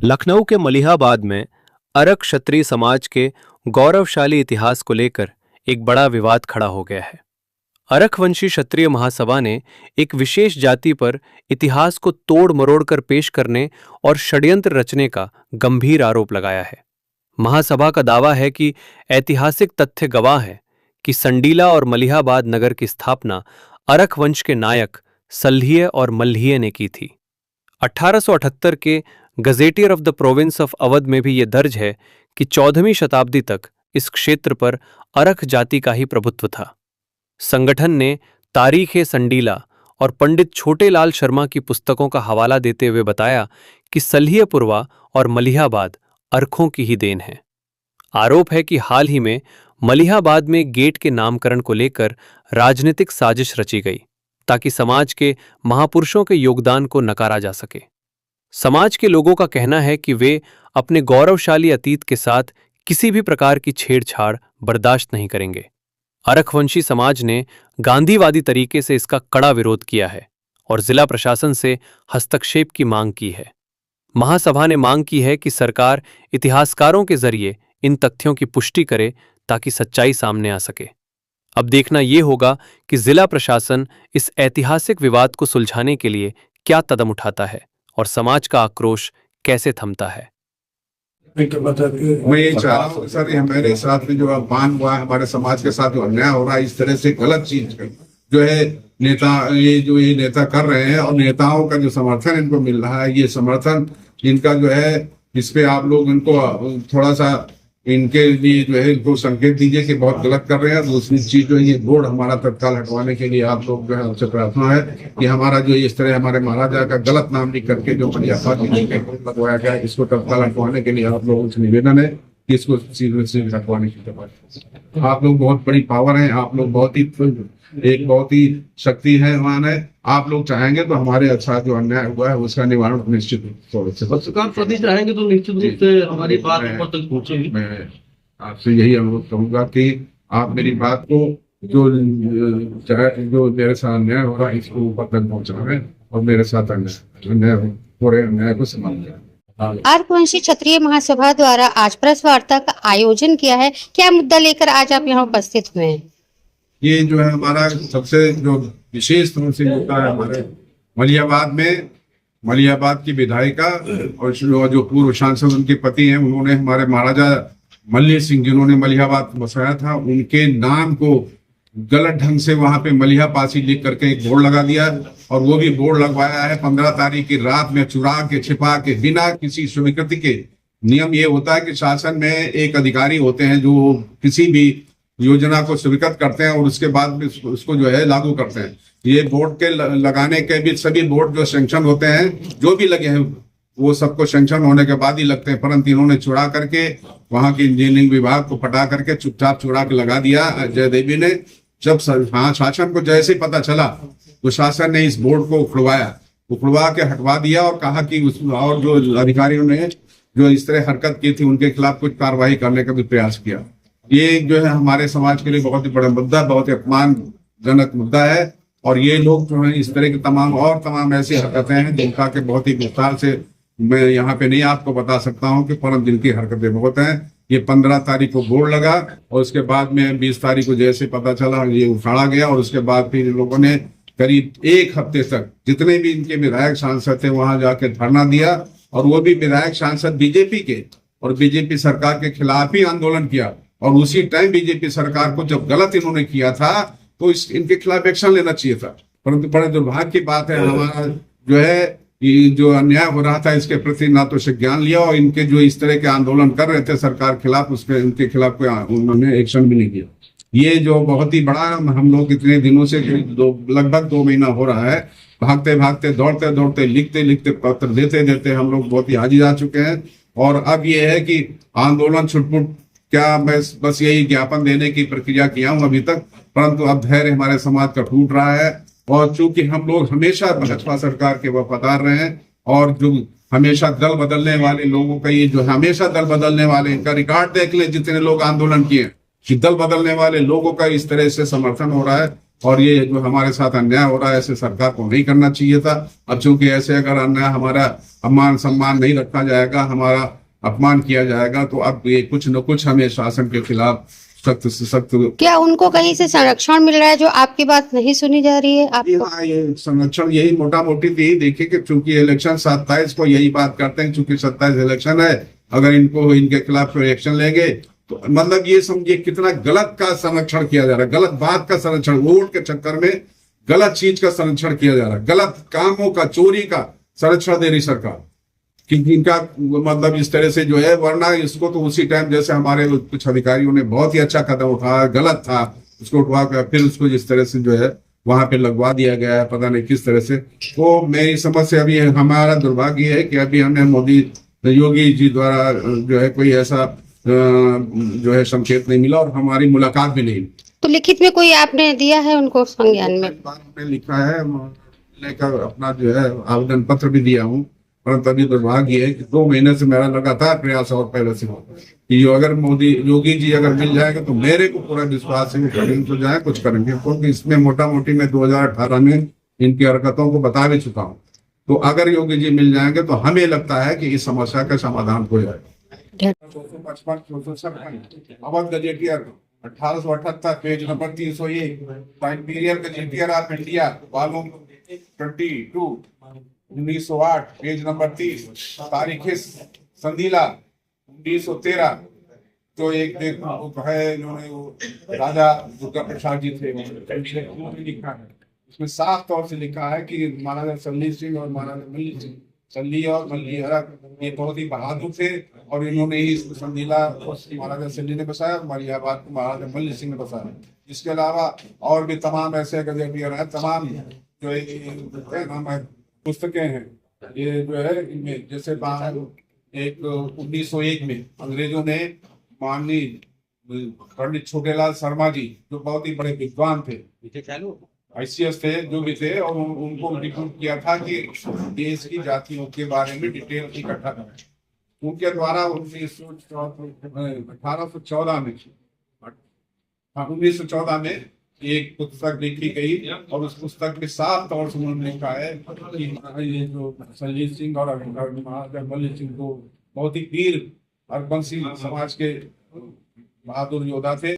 लखनऊ के मलिहाबाद में अरक क्षत्रिय समाज के गौरवशाली इतिहास को लेकर एक बड़ा विवाद खड़ा हो गया है। अरकवंशी क्षत्रिय महासभा ने एक विशेष जाति पर इतिहास को तोड़ मरोड़ कर पेश करने और षड्यंत्र रचने का गंभीर आरोप लगाया है। महासभा का दावा है कि ऐतिहासिक तथ्य गवाह है कि संडीला और मलिहाबाद नगर की स्थापना अरक वंश के नायक सल्हिय और मल्हिय ने की थी। 1878 के gazetteer of the province of Awadh में भी यह दर्ज है कि 14वीं शताब्दी तक इस क्षेत्र पर अरक जाति का ही प्रभुत्व था। संगठन ने तारीख़ संडीला और पंडित छोटे लाल शर्मा की पुस्तकों का हवाला देते हुए बताया कि सल्हियपुरवा और मलिहाबाद अरखों की ही देन है। आरोप है कि हाल ही में मलिहाबाद में गेट के नामकरण को लेकर राजनीतिक साजिश रची गई ताकि समाज के महापुरुषों के योगदान को नकारा जा सके। समाज के लोगों का कहना है कि वे अपने गौरवशाली अतीत के साथ किसी भी प्रकार की छेड़छाड़ बर्दाश्त नहीं करेंगे। अरकवंशी समाज ने गांधीवादी तरीके से इसका कड़ा विरोध किया है और जिला प्रशासन से हस्तक्षेप की मांग की है। महासभा ने मांग की है कि सरकार इतिहासकारों के जरिए इन तथ्यों की पुष्टि करे ताकि सच्चाई सामने आ सके। अब देखना यह होगा कि जिला प्रशासन इस ऐतिहासिक विवाद को सुलझाने के लिए क्या कदम उठाता है और समाज का आक्रोश कैसे थमता है। मैं ये चाह रहा हूँ सर, हमारे साथ में जो अपमान हुआ है, हमारे समाज के साथ जो अन्याय हो रहा है, इस तरह से गलत चीज जो है ये नेता कर रहे हैं और नेताओं का जो समर्थन इनको मिल रहा है, ये समर्थन इनका जो है, इस पे आप लोग इनको थोड़ा सा इनके लिए जो है इनको संकेत दीजिए कि बहुत गलत कर रहे हैं। दूसरी चीज जो है, ये बोर्ड हमारा तत्काल हटवाने के लिए आप लोग जो है उनसे प्रार्थना है कि हमारा जो इस तरह हमारे महाराजा का गलत नाम लिख करके जो लगवाया गया है, इसको तत्काल हटवाने के लिए आप लोगों से निवेदन है कि इसको सीधे हटवाने की जरूरत। आप लोग बहुत बड़ी पावर है, आप लोग बहुत ही शक्तिमान है। आप लोग चाहेंगे तो हमारे अच्छा जो अन्याय हुआ है उसका निवारण निश्चित रूप से सरकार प्रति चाहेंगे तो निश्चित रूप से हमारी बात ऊपर तक पहुंचेगी। मैं आपसे यही अनुरोध करूंगा कि आप मेरी बात को जो मेरे साथ अन्याय हो रहा है इसको ऊपर तक पहुंचाएं और मेरे साथ अन्याय को समाप्त। अरकवंशी क्षत्रिय महासभा द्वारा आज प्रेस वार्ता का आयोजन किया है, क्या मुद्दा लेकर आज आप यहाँ उपस्थित हुए हैं? ये जो है हमारा सबसे जो विशेष तौर से मुद्दा है, हमारे मलिहाबाद की विधायिका और जो पूर्व सांसद उनके पति हैं, उन्होंने हमारे महाराजा मल्ली सिंह जिन्होंने मलिहाबाद बसाया था, उनके नाम को गलत ढंग से वहां पे मलिहा पासी लिख करके एक बोर्ड लगा दिया और वो भी बोर्ड लगवाया है 15 तारीख की रात में चुरा के छिपा के बिना किसी स्वीकृति के। नियम ये होता है कि शासन में एक अधिकारी होते हैं जो किसी भी योजना को स्वीकृत करते हैं और उसके बाद भी उसको जो है लागू करते हैं। ये बोर्ड के लगाने के भी सभी बोर्ड जो सैंक्शन होते हैं, जो भी लगे हैं वो सबको सैंक्शन होने के बाद ही लगते हैं, परंतु इन्होंने चुरा करके वहां के इंजीनियरिंग विभाग को पटा करके चुपचाप चुरा के लगा दिया। जय देवी ने जब शासन को जैसे पता चला तो शासन ने इस बोर्ड को उखड़वा के हटवा दिया और कहा कि और जो अधिकारियों ने जो इस तरह हरकत की थी उनके खिलाफ कुछ कार्रवाई करने का भी प्रयास किया। ये जो है हमारे समाज के लिए बहुत ही बड़ा मुद्दा, बहुत ही अपमानजनक मुद्दा है और ये लोग जो है इस तरह की तमाम ऐसी हरकतें हैं जिनका के बहुत ही विस्तार से मैं यहाँ पे नहीं आपको बता सकता हूँ कि परंतु जिनकी हरकतें बहुत हैं। ये 15 तारीख को बोर्ड लगा और उसके बाद में 20 तारीख को जैसे पता चला ये उखाड़ा गया और उसके बाद फिर इन लोगों ने करीब एक हफ्ते तक जितने भी इनके विधायक सांसद थे वहां जाके धरना दिया और वो भी विधायक सांसद बीजेपी के और बीजेपी सरकार के खिलाफ ही आंदोलन किया। और उसी टाइम बीजेपी सरकार को जब गलत इन्होंने किया था तो इनके खिलाफ एक्शन लेना चाहिए था, परंतु बड़े दुर्भाग्य की बात है हमारा जो है ये जो अन्याय हो रहा था इसके प्रति ना तो ज्ञान लिया और इनके जो इस तरह के आंदोलन कर रहे थे सरकार खिलाफ उनके खिलाफ कोई उन्होंने एक्शन भी नहीं किया। ये जो बहुत ही बड़ा हम लोग इतने दिनों से लगभग 2 महीना हो रहा है, भागते दौड़ते लिखते पत्र देते हम लोग बहुत ही आजी जा चुके हैं और अब ये है कि आंदोलन छुटपुट क्या मैं बस यही ज्ञापन देने की प्रक्रिया किया हूं अभी तक, परंतु अब धैर्य हमारे समाज का टूट रहा है और चूंकि हम लोग हमेशा भाजपा सरकार के वफादार रहे हैं और जो हमेशा दल बदलने वाले लोगों का ये जो हमेशा दल बदलने वाले इनका रिकॉर्ड देख ले, जितने लोग आंदोलन किए कि दल बदलने वाले लोगों का इस तरह से समर्थन हो रहा है, और ये जो हमारे साथ अन्याय हो रहा है ऐसे सरकार को नहीं करना चाहिए था। अब चूंकि ऐसे अगर अन्याय हमारा सम्मान सम्मान नहीं रखा जाएगा, हमारा अपमान किया जाएगा, तो अब ये कुछ न कुछ हमें शासन के खिलाफ सख्त से सख्त। क्या उनको कहीं से संरक्षण मिल रहा है जो आपकी बात नहीं सुनी जा रही है आपको? हाँ, ये संरक्षण यही मोटा मोटी यही देखिए कि चूंकि इलेक्शन 27 को यही बात करते हैं, चूंकि 27 इलेक्शन है, अगर इनको इनके खिलाफ कोई एक्शन लेंगे तो मतलब ये समझिए कितना गलत का संरक्षण किया जा रहा है, गलत बात का संरक्षण, वोट के चक्कर में गलत चीज का संरक्षण किया जा रहा है, गलत कामों का, चोरी का संरक्षण दे रही सरकार। कि इनका मतलब इस तरह से जो है, वरना इसको तो उसी टाइम जैसे हमारे कुछ अधिकारियों ने बहुत ही अच्छा कदम उठाया, गलत था उसको उठवा कर फिर उसको जिस तरह से जो है वहां पे लगवा दिया गया है, पता नहीं किस तरह से। तो मेरी समझ से अभी हमारा दुर्भाग्य है कि अभी हमें मोदी योगी जी द्वारा जो है कोई ऐसा जो है संकेत नहीं मिला और हमारी मुलाकात भी नहीं। तो लिखित में कोई आपने दिया है उनको संज्ञान में? हमने लिखा है, लेकर अपना जो है आवेदन पत्र भी दिया हूँ, परंतु अभी दुर्भाग्य है कि 2 महीने से मेरा लगातार प्रयास और पहले से कि जो अगर मोदी योगी जी अगर मिल जाएगा तो मेरे को पूरा विश्वास है कि तो जाए कुछ करेंगे, क्योंकि इसमें मोटा मोटी मैं 2018 में इनकी हरकतों को बता भी चुका हूँ। तो अगर योगी जी मिल जाएंगे तो हमें लगता है कि इस समस्या का समाधान हो जाएगा। 455 Awadh gazetteer 1878 page number 301 the imperial gazetteer of India volume 22 1908 page number 30 तारीख संधीला 1913। तो एक है इन्होंने वो राजा दुर्गा प्रसाद जी थे, उन्होंने लिखा है, इसमें साफ तौर से लिखा है कि महाराजा सल्ली सिंह और महाराजा मल्ली सिंह, सल्ली और मल्ली ये बहुत ही बहादुर थे और इन्होंने ही इसको संधीला महाराजा सल्ली ने बसाया, मलिहाबाद को महाराजा मल्ली सिंह ने बसाया। इसके अलावा और भी तमाम ऐसे गजेटियर हैं, तमाम जो नाम है पुस्तकें हैं, ये जो है इनमें जैसे एक 1901 में अंग्रेजों ने माननीय पंडित छोटेलाल शर्मा जी जो बहुत ही बड़े विद्वान थे, ICS थे, जो भी थे, और उनको रिक्रूट किया था कि देश की जातियों के बारे में डिटेल इकट्ठा करें। उनके द्वारा 1914 में एक पुस्तक लिखी गई और उस पुस्तक में साफ तौर से उन्होंने लिखा है कि ये जो सल्ली सिंह और महाराजा मल्ली सिंह को बहुत ही वीर हरबंसी समाज के बहादुर योद्धा थे।